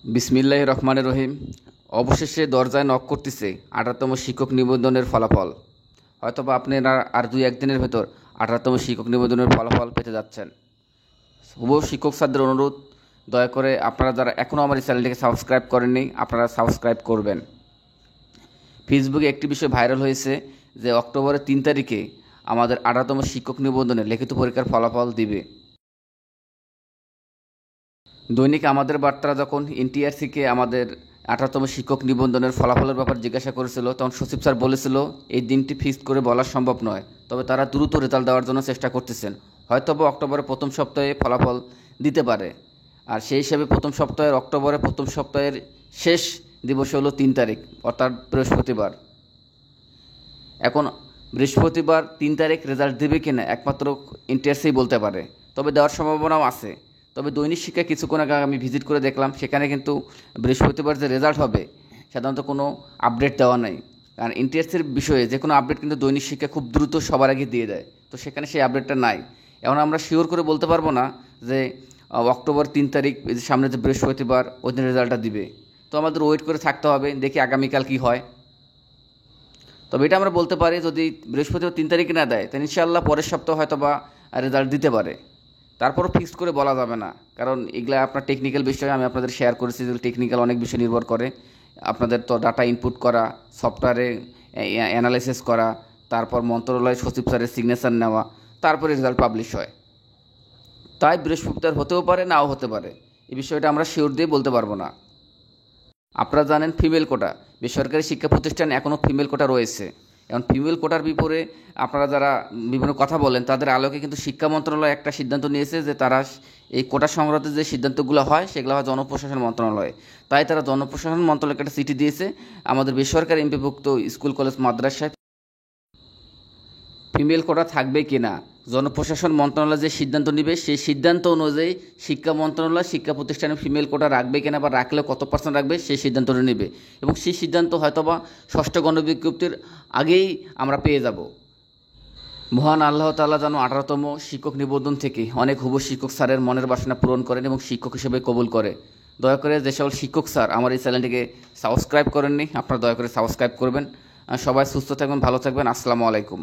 বিসমিল্লাহির রহমানির রহিম। অবশেষে দরজায় নক করতেছে 18তম শিক্ষক নিবন্ধনের ফলাফল। হয়তোবা আপনারা আর 2-1 দিনের ভেতর 18তম শিক্ষক নিবন্ধনের ফলাফল পেতে যাচ্ছেন। হুবহু শিক্ষক স্যারদের অনুরোধ, দয়া করে আপনারা যারা এখনও আমার এই চ্যানেলটিকে সাবস্ক্রাইব করেননি আপনারা সাবস্ক্রাইব করবেন। ফেসবুকে একটি বিষয় ভাইরাল হয়েছে যে অক্টোবরের 3 তারিখে আমাদের 18তম শিক্ষক নিবন্ধনের লিখিত পরীক্ষার ফলাফল দিবে। দৈনিক আমাদের বার্তারা যখন এনটিআরসিকে আমাদের 18তম শিক্ষক নিবন্ধনের ফলাফলের ব্যাপারে জিজ্ঞাসা করেছিল, তখন সচিব স্যার বলেছিল এই দিনটি ফিক্সড করে বলা সম্ভব নয়, তবে তারা দ্রুত রেজাল্ট দেওয়ার জন্য চেষ্টা করতেছেন। হয়তোবা অক্টোবরের প্রথম সপ্তাহে ফলাফল দিতে পারে। আর সেই হিসাবে অক্টোবরের প্রথম সপ্তাহের শেষ দিবস হলো 3 তারিখ, অর্থাৎ বৃহস্পতিবার। এখন বৃহস্পতিবার 3 তারিখ রেজাল্ট দেবে কিনা একমাত্র এনটিআরসিই বলতে পারে, তবে দেওয়ার সম্ভাবনাও আছে। তবে দৈনিক শিক্ষা কিছুক্ষণ আগে আমি ভিজিট করে দেখলাম, সেখানে কিন্তু বৃহস্পতিবার যে রেজাল্ট হবে সাধারণত কোনো আপডেট দেওয়া নেই। কারণ এনটিআরসির বিষয়ে যে কোনো আপডেট কিন্তু দৈনিক শিক্ষা খুব দ্রুত সবার আগে দিয়ে দেয়, তো সেখানে সেই আপডেটটা নাই। এখন আমরা শিওর করে বলতে পারবো না যে অক্টোবর 3 তারিখ সামনে যে বৃহস্পতিবার ওই দিন রেজাল্টটা দিবে। তো আমাদের ওয়েট করে থাকতে হবে, দেখি আগামীকাল কী হয়। তবে এটা আমরা বলতে পারি, যদি বৃহস্পতিবার 3 তারিখে না দেয় তাহলে ইনশাআল্লাহ পরের সপ্তাহ হয়তো বা রেজাল্ট দিতে পারে। তারপরও ফিক্সড করে বলা যাবে না, কারণ এগুলা আপনার টেকনিক্যাল বিষয়ে আমি আপনাদের শেয়ার করেছি, যে টেকনিক্যাল অনেক বিষয় নির্ভর করে। আপনাদের তো ডাটা ইনপুট করা, সফটওয়্যারে অ্যানালাইসিস করা, তারপর মন্ত্রণালয় সচিব স্যারের সিগনেচার নেওয়া, তারপরে রেজাল্ট পাবলিশ হয়। তাই বৃহস্পতিবার হতেও পারে, নাও হতে পারে। এই বিষয়টা আমরা শিওর দিয়ে বলতে পারবো না। আপনারা জানেন ফিমেল কোটা, বেসরকারি শিক্ষা প্রতিষ্ঠানে এখনও ফিমেল কোটা রয়েছে। এখন ফিমেল কোটার বিপরে আপনারা যারা বিভিন্ন কথা বলেন, তাদের আলোকে কিন্তু শিক্ষা মন্ত্রণালয় একটা সিদ্ধান্ত নিয়েছে যে তারা এই কোটা সংক্রান্ত যে সিদ্ধান্তগুলো হয় সেগুলো হয় জনপ্রশাসন মন্ত্রণালয়ে। তাই তারা জনপ্রশাসন মন্ত্রণালয়কে একটা চিঠি দিয়েছে আমাদের বেসরকারি এমপিভুক্ত স্কুল কলেজ মাদ্রাসায় ফিমেল কোটা থাকবে কি না, জনপ্রশাসন মন্ত্রণালয় যে সিদ্ধান্ত নেবে সেই সিদ্ধান্ত অনুযায়ী শিক্ষা মন্ত্রণালয় শিক্ষা প্রতিষ্ঠানে ফিমেল কোটা রাখবে কিনা বা রাখলে কত % রাখবে সেই সিদ্ধান্তটা নেবে। এবং সেই সিদ্ধান্ত হয়তোবা 6ষ্ঠ গণবিজ্ঞপ্তির আগেই আমরা পেয়ে যাব। মহান আল্লাহ তাআলা যেন 18তম শিক্ষক নিবন্ধন থেকে অনেক হুবহু শিক্ষক স্যারের মনের বাসনা পূরণ করেন এবং শিক্ষক হিসেবে কবুল করে। দয়া করে যে সকল শিক্ষক স্যার আমার এই চ্যানেলটিকে সাবস্ক্রাইব করেননি, আপনারা দয়া করে সাবস্ক্রাইব করবেন। সবাই সুস্থ থাকবেন, ভালো থাকবেন। আসসালামু আলাইকুম।